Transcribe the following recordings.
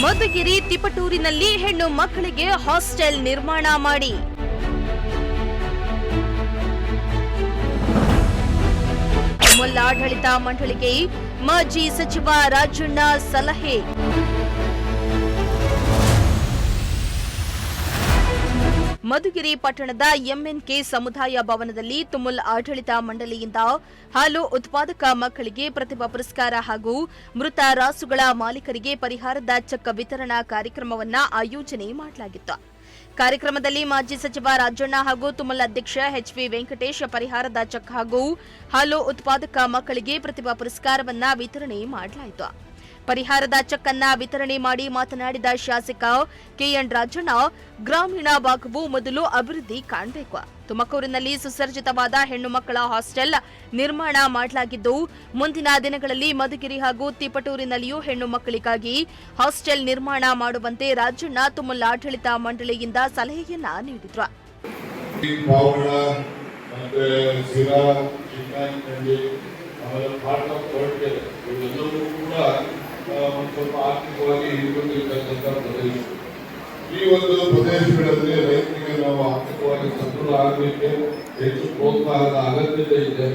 ಮಧುಗಿರಿ ತಿಪಟೂರಿನಲ್ಲಿ ಹೆಣ್ಣು ಮಕ್ಕಳಿಗೆ ಹಾಸ್ಟೆಲ್ ನಿರ್ಮಾಣ ಮಾಡಿ ಆಡಳಿತ ಮಂಡಳಿಗೆ ಮಾಜಿ ಸಚಿವ ರಾಜಣ್ಣ ಸಲಹೆ. ಮಧುಗಿರಿ ಪಟ್ಟಣದ ಎಂಎನ್ಕೆ ಸಮುದಾಯ ಭವನದಲ್ಲಿ ತುಮುಲ್ ಆಡಳಿತ ಮಂಡಳಿಯಿಂದ ಹಾಲು ಉತ್ಪಾದಕ ಮಕ್ಕಳಿಗೆ ಪ್ರತಿಭಾ ಪುರಸ್ಕಾರ ಹಾಗೂ ಮೃತ ರಾಸುಗಳ ಮಾಲೀಕರಿಗೆ ಪರಿಹಾರದ ಚೆಕ್ ವಿತರಣಾ ಕಾರ್ಯಕ್ರಮವನ್ನು ಆಯೋಜನೆ ಮಾಡಲಾಗಿತ್ತು. ಕಾರ್ಯಕ್ರಮದಲ್ಲಿ ಮಾಜಿ ಸಚಿವ ರಾಜಣ್ಣ ಹಾಗೂ ತುಮಲ್ ಅಧ್ಯಕ್ಷ ಎಚ್ವಿ ವೆಂಕಟೇಶ್ ಪರಿಹಾರದ ಚೆಕ್ ಹಾಗೂ ಹಾಲು ಉತ್ಪಾದಕ ಮಕ್ಕಳಿಗೆ ಪ್ರತಿಭಾ ಪುರಸ್ಕಾರವನ್ನು ವಿತರಣೆ ಮಾಡಲಾಯಿತು. ಪರಿಹಾರದ ಚೆಕ್ ಅನ್ನು ವಿತರಣೆ ಮಾಡಿ ಮಾತನಾಡಿದ ಶಾಸಕ ಕೆಎನ್ ರಾಜಣ್ಣ, ಗ್ರಾಮೀಣ ಭಾಗವು ಮೊದಲು ಅಭಿವೃದ್ಧಿ ಕಾಣಬೇಕು. ತುಮಕೂರಿನಲ್ಲಿ ಸುಸರ್ಜಿತವಾದ ಹೆಣ್ಣು ಮಕ್ಕಳ ಹಾಸ್ಟೆಲ್ ನಿರ್ಮಾಣ ಮಾಡಲಾಗಿದ್ದು, ಮುಂದಿನ ದಿನಗಳಲ್ಲಿ ಮಧುಗಿರಿ ಹಾಗೂ ತಿಪಟೂರಿನಲ್ಲಿಯೂ ಹೆಣ್ಣು ಮಕ್ಕಳಿಗಾಗಿ ಹಾಸ್ಟೆಲ್ ನಿರ್ಮಾಣ ಮಾಡುವಂತೆ ರಾಜಣ್ಣ ತುಮಲ್ ಆಡಳಿತ ಮಂಡಳಿಯಿಂದ ಸಲಹೆಯನ್ನ ನೀಡಿದ್ರು. ಸ್ವಲ್ಪ ಆರ್ಥಿಕವಾಗಿ ಹಿಡಿದುಕೊಂಡಿರ್ತಕ್ಕಂಥ ಪ್ರದೇಶ. ಈ ಒಂದು ಪ್ರದೇಶಗಳಲ್ಲಿ ರೈತರಿಗೆ ನಾವು ಆರ್ಥಿಕವಾಗಿ ಸದೃಢ ಆಗಲಿಕ್ಕೆ ಹೆಚ್ಚು ಪ್ರೋತ್ಸಾಹದ ಅಗತ್ಯತೆ ಇದೆ.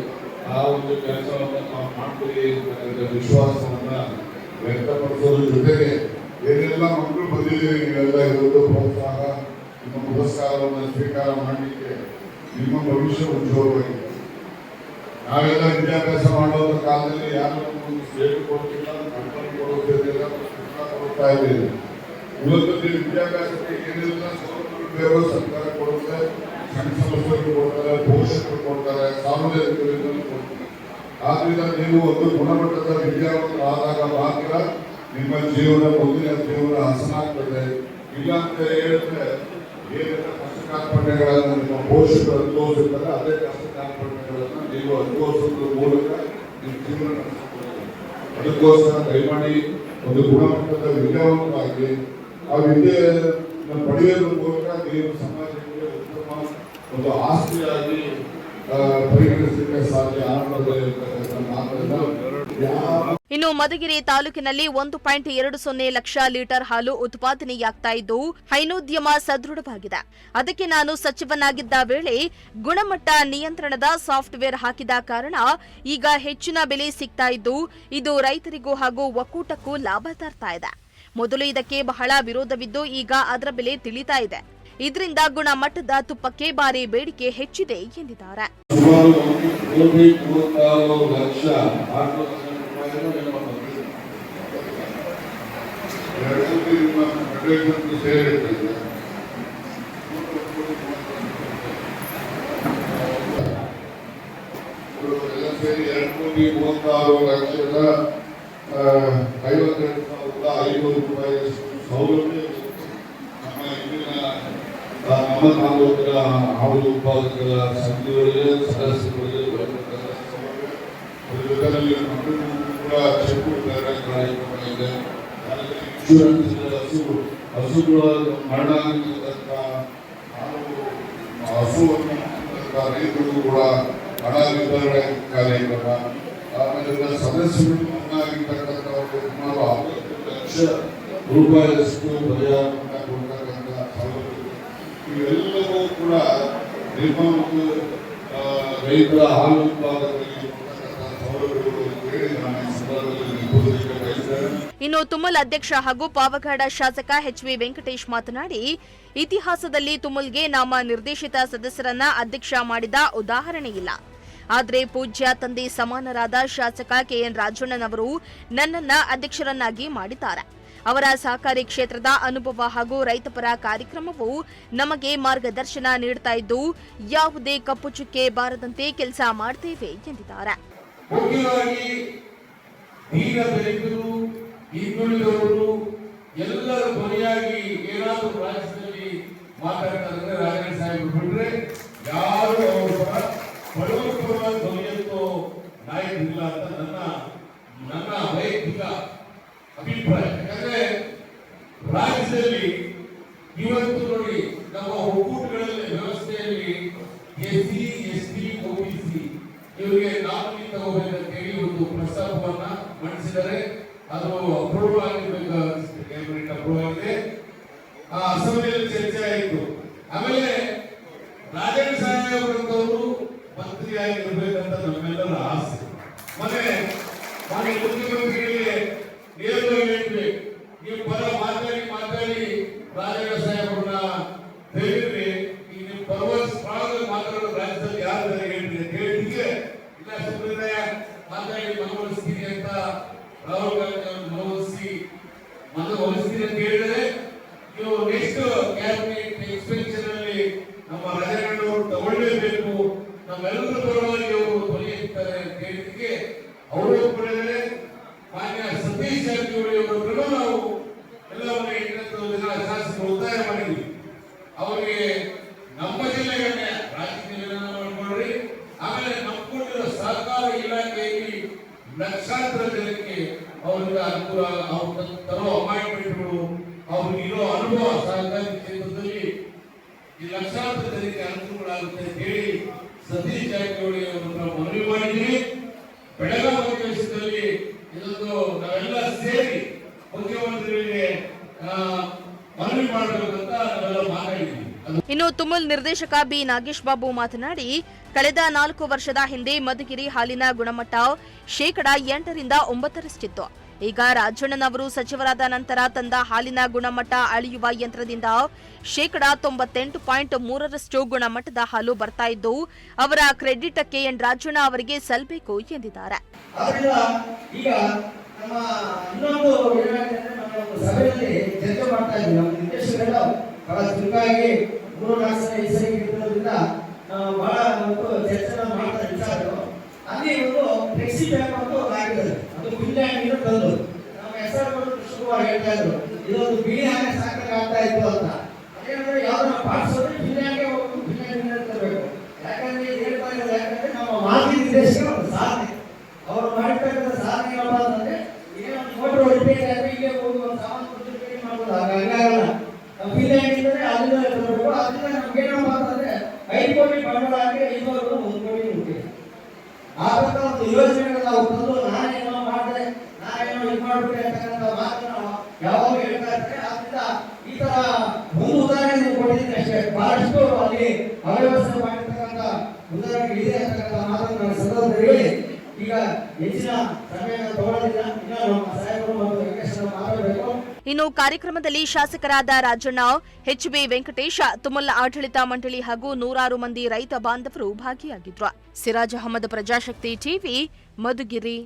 ಆ ಒಂದು ಕೆಲಸವನ್ನು ನಾವು ಮಾಡ್ತೀವಿ ಅಂತಕ್ಕಂಥ ವಿಶ್ವಾಸವನ್ನ ವ್ಯಕ್ತಪಡಿಸೋದ್ರ ಜೊತೆಗೆ ಏನೆಲ್ಲ ಮಕ್ಕಳು ಬಂದಿದ್ದೀವಿ ನೀವೆಲ್ಲ ಇವತ್ತು ಪ್ರೋತ್ಸಾಹ ನಿಮ್ಮ ಪುರಸ್ಕಾರವನ್ನು ಸ್ವೀಕಾರ ಮಾಡಲಿಕ್ಕೆ ನಿಮ್ಮ ಭವಿಷ್ಯ ಉಜ್ವಲವಾಗಿದೆ. ನಾವೆಲ್ಲ ವಿದ್ಯಾಭ್ಯಾಸ ಮಾಡುವ ಕಾಲದಲ್ಲಿ ಯಾರು ಸ್ಟೇಟ್ ಕೊಡ್ತಿಲ್ಲ, ಕಂಪನಿ ಕೊಡುತ್ತಿಲ್ಲ, ಕೊಡ್ತಾ ಇದ್ದೀವಿ. ಇವತ್ತು ವಿದ್ಯಾಭ್ಯಾಸಕ್ಕೆ ಏನೆಲ್ಲ ಸೌಲಭ್ಯಗಳು ಬೇರೋ ಸರ್ಕಾರ ಕೊಡುತ್ತೆ, ಸಣ್ಣ ಸಮಸ್ಯೆಗಳು ಕೊಡ್ತಾರೆ, ಪೋಷಕರು ಕೊಡ್ತಾರೆ, ಸಾರ್ವಜನಿಕರು ಕೊಡ್ತಾರೆ. ಆದ್ರಿಂದ ನೀವು ಒಂದು ಗುಣಮಟ್ಟದ ವಿದ್ಯಾವಂತರು ಆದಾಗ ಮಾತ್ರ ನಿಮ್ಮ ಜೀವನ ಮುಂದಿನ ಜೀವನ ಹಸನಾಗ್ತದೆ. ಇಲ್ಲ ಅಂತ ಹೇಳಿದ್ರೆ ಏನೆಲ್ಲ ಕಷ್ಟ ಕಾರ್ಪಣ್ಯಗಳನ್ನು ನಿಮ್ಮ ಪೋಷಕರು ಅನುಭವಿಸುತ್ತಾರೆ, ಅದೇ ಕಷ್ಟ ಕಾರ್ಪಣ್ಯಗಳನ್ನು ನೀವು ಅನುಭವಿಸೋದ್ರ ಮೂಲಕ ನಿಮ್ಮ ಜೀವನ ನಡೆಸಿಕೊಳ್ಳಿ. ಅದಕ್ಕೋಸ್ಕರ ದಯಮಾಡಿ ಒಂದು ಗುಣಮಟ್ಟದ ವಿದ್ಯಾವಂತರಾಗಿ ಆ ವಿದ್ಯೆಯನ್ನು ಪಡೆಯೋದ್ರ ಮೂಲಕ ನೀವು ಸಮಾಜಕ್ಕೆ ಉತ್ತಮ ಒಂದು ಆಸ್ತಿಯಾಗಿ ಪರಿಗಣಿಸಲಿಕ್ಕೆ ಸಾಧ್ಯ ಆಗುತ್ತದೆ. ಇನ್ನು ಮಧುಗಿರಿ ತಾಲೂಕಿನಲ್ಲಿ 1.20 ಲಕ್ಷ ಲೀಟರ್ ಹಾಲು ಉತ್ಪಾದನೆಯಾಗ್ತಾ ಇದ್ದು, ಹೈನೋದ್ಯಮ ಸದೃಢವಾಗಿದೆ. ಅದಕ್ಕೆ ನಾನು ಸಚಿವನಾಗಿದ್ದ ವೇಳೆ ಗುಣಮಟ್ಟ ನಿಯಂತ್ರಣದ ಸಾಫ್ಟ್ವೇರ್ ಹಾಕಿದ ಕಾರಣ ಈಗ ಹೆಚ್ಚಿನ ಬೆಲೆ ಸಿಗ್ತಾ ಇದ್ದು, ಇದು ರೈತರಿಗೂ ಹಾಗೂ ಒಕ್ಕೂಟಕ್ಕೂ ಲಾಭ ತರ್ತಾ ಇದೆ. ಮೊದಲು ಇದಕ್ಕೆ ಬಹಳ ವಿರೋಧವಿದ್ದು, ಈಗ ಅದರ ಬೆಲೆ ತಿಳಿತಾ ಇದೆ. ಇದರಿಂದ ಗುಣಮಟ್ಟದ ತುಪ್ಪಕ್ಕೆ ಭಾರಿ ಬೇಡಿಕೆ ಹೆಚ್ಚಿದೆ ಎಂದಿದ್ದಾರೆ. ನಮ್ಮ ತಾಲೂಕಿನ ಹಾಲು ಉತ್ಪಾದಕರ ಸಂಘಗಳಿಗೆ ಸದಸ್ಯರಿಗೆ ಮಕ್ಕಳಿಗೂ ಕೂಡ ಚೆಕ್ ಕಾರ್ಯಕ್ರಮ ಇದೆ. ಇನ್ಶೂರೆನ್ಸ್ ಹಸುಗಳ ಮರಣ ಆಗಿರ್ತಕ್ಕಂಥ ಹಸುವನ್ನು ರೈತರಿಗೂ ಕೂಡ ಹಣ ವಿತರಣೆ ಕಾರ್ಯಕ್ರಮ. ಆಮೇಲೆ ಸದಸ್ಯರು ಆಗಿರ್ತಕ್ಕಂಥ ಸುಮಾರು 60 ಲಕ್ಷ ರೂಪಾಯಿಯಷ್ಟು ಪರಿಹಾರವನ್ನು ಕೊಡ್ತಕ್ಕಂಥ ಸೌಲಭ್ಯ ಇವೆಲ್ಲವೂ ಕೂಡ ನಿಮ್ಮ ಒಂದು ರೈತರ ಹಾಲು ಉತ್ಪಾದಕರಿಗೆ ಸೌಲಭ್ಯಗಳು ಹೇಳಿ ನಾನು ಈ ಸಂದರ್ಭದಲ್ಲಿ ನಿರ್ಬೋಧಿಸಲಿಕ್ಕೆ ಬಯಸ್ತೇನೆ. ಇನ್ನು ತುಮಲ್ ಅಧ್ಯಕ್ಷ ಹಾಗೂ ಪಾವಗಡ ಶಾಸಕ ಎಚ್ವಿ ವೆಂಕಟೇಶ್ ಮಾತನಾಡಿ, ಇತಿಹಾಸದಲ್ಲಿ ತುಮಲ್ಗೆ ನಾಮ ನಿರ್ದೇಶಿತ ಸದಸ್ಯರನ್ನ ಅಧ್ಯಕ್ಷ ಮಾಡಿದ ಉದಾಹರಣೆ ಇಲ್ಲ. ಆದರೆ ಪೂಜ್ಯ ತಂದೆ ಸಮಾನರಾದ ಶಾಸಕ ಕೆಎನ್ ರಾಜಣ್ಣನವರು ನನ್ನನ್ನ ಅಧ್ಯಕ್ಷರನ್ನಾಗಿ ಮಾಡಿದ್ದಾರೆ. ಅವರ ಸಹಕಾರಿ ಕ್ಷೇತ್ರದ ಅನುಭವ ಹಾಗೂ ರೈತಪರ ಕಾರ್ಯಕ್ರಮವು ನಮಗೆ ಮಾರ್ಗದರ್ಶನ ನೀಡುತ್ತಾ ಇದ್ದು, ಯಾವುದೇ ಕಪ್ಪು ಚುಕ್ಕೆ ಬಾರದಂತೆ ಕೆಲಸ ಮಾಡ್ತೇವೆ ಎಂದಿದ್ದಾರೆ. ಎಲ್ಲರ ಧ್ವನಿಯಾಗಿ ಏನಾದರೂ ರಾಜ್ಯದಲ್ಲಿ ಮಾತಾಡ್ತಾರೆ ರಾಜಣ್ಣ ಸಾಹೇಬರು ಬಿಟ್ರೆ ಯಾರು ಅವರ ಬಡವರ ಧ್ವನಿಯಂತೂ ನಾಯಕರಿಲ್ಲ ಅಂತ ನನ್ನ ವೈಯಕ್ತಿಕ ಅಭಿಪ್ರಾಯ. ಯಾಕಂದ್ರೆ ರಾಜ್ಯದಲ್ಲಿ ಇವತ್ತು ನೋಡಿ ನಮ್ಮ ಒಕ್ಕೂಟಗಳಲ್ಲಿ ವ್ಯವಸ್ಥೆಯಲ್ಲಿ ಎಸ್ಸಿ ಎಸ್ಟಿ ಒಬಿಸಿ ಇವರಿಗೆ ನಾಮಿನಿ ತಗೋಬೇಕಂತೇಳಿ ಒಂದು ಪ್ರಸ್ತಾಪವನ್ನ ಮಂಡಿಸಿದರೆ ಅದು ಅಪ್ರೂವ್ ಆಗಿರ್ಬೇಕು. ಅನುಭವವಿದೆ. ಆ ಅಸೆಂಬ್ಲಿಯಲ್ಲಿ ಚರ್ಚೆ ಆಯಿತು. ಆಮೇಲೆ ರಾಜಣ್ಣ ಸಾಹೇಬ್ರಂತವರು ಮಂತ್ರಿಯಾಗಿರ್ಬೇಕಂತ ನಮ್ಮೆಲ್ಲರ ಆಸೆ. ಮಾನ್ಯ ಮುಖ್ಯಮಂತ್ರಿಗಳಿಗೆ ನೇರವಾಗಿ ಹೇಳ್ತೀವಿ, ನೀವು ಪರ ಮಾತಾಡಿ ರಾಜಣ್ಣ ಸಾಹೇಬ್ರನ್ನ ಹೇಳಿದ್ರಿ, ಈಗ ನೀವು ಪರವಾಗಿ ಮಾತಾಡೋದು ರಾಜ್ಯದಲ್ಲಿ ಯಾರು ಹೇಳ್ತೀರಿ ಅಂತ ಹೇಳಿದ್ರೆ, ಇಲ್ಲ ಸುಬ್ರಹ್ಮಣ್ಯ ಮಾತಾಡಿ ಮನವೊಲಿಸ್ತೀನಿ ಅಂತ ರಾಹುಲ್ ಗಾಂಧಿ ಅವರು ಮನವೊಲಿಸ್ತೀನಿ ಅಂತ ಹೇಳಿದರೆ, ನೀವು ನೆಕ್ಸ್ಟ್ ಕ್ಯಾಬಿನೆಟ್ ಎಕ್ಸ್ಪೆನ್ಷನ್ ಅಲ್ಲಿ ನಮ್ಮ ರಾಜಣ್ಣವರು ತಗೊಳ್ಳೇಬೇಕು, ನಮ್ಮೆಲ್ಲರ ಪರವಾಗಿ ಅವರು ಧ್ವನಿ ಎತ್ತಾರೆ ಅಂತ ಹೇಳಿದ್ದಕ್ಕೆ ಅವರು ಒಪ್ಪಿಕೊಂಡಿದ್ದಾರೆ. ಮಾನ್ಯ ಸತೀಶ್ ಜಾರಕಿಹೊಳಿ ಅವರನ್ನು ನಾವು ಎಲ್ಲವನ್ನು 8 ಜನ ಶಾಸಕರು ಒತ್ತಾಯ ಮಾಡಿದ್ವಿ. ಅವರಿಗೆ ನಮ್ಮ ಜಿಲ್ಲೆಗಳನ್ನೇ ರಾಜಕೀಯ ಮಾಡ್ಕೊಳ್ರಿ, ಆಮೇಲೆ ನಂಬಿಕೊಂಡಿರೋ ಸಹಕಾರ ಇಲಾಖೆಯಲ್ಲಿ ಲಕ್ಷಾಂತರ ಜನಕ್ಕೆ ಅವರಿಂದ ಅನುಕೂಲ, ಅವ್ರ ತರೋ ಅಪಾಯಿಂಟ್ಮೆಂಟ್ಗಳು, ಅವ್ರಿಗೆ ಇರೋ ಅನುಭವ ಸಹಕಾರಿ ಕ್ಷೇತ್ರದಲ್ಲಿ ಈ ಲಕ್ಷಾಂತರ ಜನಕ್ಕೆ ಅನುಕೂಲಗಳಾಗುತ್ತೆ ಅಂತ ಹೇಳಿ ಸತೀಶ್ ಜಾರಕಿಹೊಳಿ ಅವರನ್ನ ಮನವಿ ಮಾಡಿದ್ವಿ. ಬೆಳಗಾವಿ ಅಧಿವೇಶನದಲ್ಲಿ ಇದೊಂದು ನಾವೆಲ್ಲ ಸೇರಿ ಮುಖ್ಯಮಂತ್ರಿಗಳಿಗೆ ಮನವಿ ಮಾಡಬೇಕಂತ ನಾವೆಲ್ಲ ಮಾತಾಡಿದ್ವಿ. ಇನ್ನು ತುಮುಲ್ ನಿರ್ದೇಶಕ ಬಿ ನಾಗೇಶ್ ಬಾಬು ಮಾತನಾಡಿ, ಕಳೆದ 4 ವರ್ಷದ ಹಿಂದೆ ಮಧುಗಿರಿ ಹಾಲಿನ ಗುಣಮಟ್ಟ 8% 9%. ಈಗ ರಾಜಣ್ಣನವರು ಸಚಿವರಾದ ನಂತರ ತಂದ ಹಾಲಿನ ಗುಣಮಟ್ಟ ಅಳೆಯುವ ಯಂತ್ರದಿಂದ 98.3% ಗುಣಮಟ್ಟದ ಹಾಲು ಬರ್ತಾ ಇದ್ದು, ಅವರ ಕ್ರೆಡಿಟ್ ಕೆಎನ್ ರಾಜಣ್ಣ ಅವರಿಗೆ ಸಲ್ಲಬೇಕು ಎಂದಿದ್ದಾರೆ. ಈಗ ನಮ್ಮ ಇನ್ನೊಂದು ಸಭೆಯಲ್ಲಿ ಚರ್ಚೆ ಮಾಡ್ತಾ ಇದ್ವಿ. ನಮ್ಮ ನಿರ್ದೇಶಕರು ಬಹಳ ಚುರುಕಾಗಿ 3-4 ಸಲ ಈ ಸರಿ ಇರೋದ್ರಿಂದ ಬಹಳ ಚರ್ಚೆ ಮಾಡ್ತಾ ವಿಚಾರಗಳು. ಅಲ್ಲಿ ಒಂದು ಫ್ಲೆಕ್ಸಿ ಬ್ಯಾಗ್ ಅಂತ ಆಗಿದ್ದಾರೆ, ಅದು ಫಿನ್ಲ್ಯಾಂಡ್ ತಂದು ನಮ್ಮ ಹೆಸರು ಶುರುವಾಗಿ ಹೇಳ್ತಾ ಇದ್ರು, ಇದೊಂದು ಬಿಳಿ ಹಾಗೆ ಸಾಕಾಗ್ತಾ ಇತ್ತು ಅಂತ. ಅದೇನಂದ್ರೆ ಯಾವ್ದನ್ನ ಪಾಲಿಸೋದ್ರೆ ಫಿನ್ಲ್ಯಾಂಡ್ಗೆ ಹೋಗ್ಬೇಕು, ಫಿನ್ಲ್ಯಾಂಡ್ ತರಬೇಕು. ಯಾಕಂದ್ರೆ ಹೇಳ್ತಾ ಇರೋದು, ಯಾಕಂದ್ರೆ ನಮ್ಮ ಮಾಜಿ ನಿರ್ದೇಶಕರ ಒಂದು ಸಾಧನೆ, ಅವರು ಮಾಡಿರ್ತಕ್ಕಂಥ ಸಾಧನೆ ಏನಪ್ಪ ಅಂತಂದ್ರೆ, ಏನೋ ಮೋಟರ್ ರಿಪೇರಿ ಆದ್ರೆ ಇಲ್ಲೇ ಹೋಗಿ ಒಂದು ಸಾಮಾನು ರಿಪೇರಿ ಮಾಡ್ಬೋದು, ಹಂಗಾಗಲ್ಲ. ಫಿನ್ಲ್ಯಾಂಡ್ ಇದ್ದರೆ ಅಲ್ಲಿಂದ ತರಬೇಕು. ಅದರಿಂದ ನಮ್ಗೆ ಏನಪ್ಪ ಅಂತಂದ್ರೆ 5 ಕೋಟಿ ಬಂಡವಾಳ ಹಾಕಿ 5 1 ಕೋಟಿ ಮುಟ್ಟಿದೆ. ಆ ಪ್ರಕಾರ ಒಂದು ಯೋಜನೆಗಳನ್ನ ನಾವು ತಂದು ನಾನೇನೋ ಮಾಡಿದೆ, ನಾನೇನೋ ಇದು ಮಾಡ್ಬಿಟ್ಟೆ ಅಂತಕ್ಕಂಥ ಮಾತನ್ನು ಯಾವಾಗ ಹೇಳ್ತಾ ಇರ್ತಾರೆ. ಆದ್ರಿಂದ ಈ ತರ ಒಂದು ಉದಾಹರಣೆ ನೀವು ಕೊಟ್ಟಿದ್ದೀನಿ ಅಷ್ಟೇ, ಬಹಳಷ್ಟು ಅಲ್ಲಿ ಅವ್ಯವಸ್ಥೆ ಮಾಡಿರ್ತಕ್ಕಂಥ ಉದಾಹರಣೆಗಳಿದೆ ಅಂತಕ್ಕಂಥ ಮಾತನ್ನು ನಾನು ಸಂದರ್ಭದಲ್ಲಿ ಹೇಳಿ ಈಗ ಹೆಚ್ಚಿನ ಸಮಯವನ್ನು ತಗೊಳ್ಳೋದಿಲ್ಲ. ಇನ್ನು ನಮ್ಮ ಸಾಹೇಬರು ಮತ್ತು ವೆಂಕಟೇಶ್ವರ ಮಾತಾಡಬೇಕು. ಇನ್ನು ಕಾರ್ಯಕ್ರಮದಲ್ಲಿ ಶಾಸಕರಾದ ರಾಜಣ್ಣ, ಎಚ್.ಬಿ. ವೆಂಕಟೇಶ, ತುಮಲ್ ಆಡಳಿತ ಮಂಡಳಿ ಹಾಗೂ 100 ಮಂದಿ ರೈತ ಬಾಂಧವರು ಭಾಗಿಯಾಗಿದ್ರು. ಸಿರಾಜ್ ಅಹಮದ್, ಪ್ರಜಾಶಕ್ತಿ ಟಿವಿ, ಮಧುಗಿರಿ.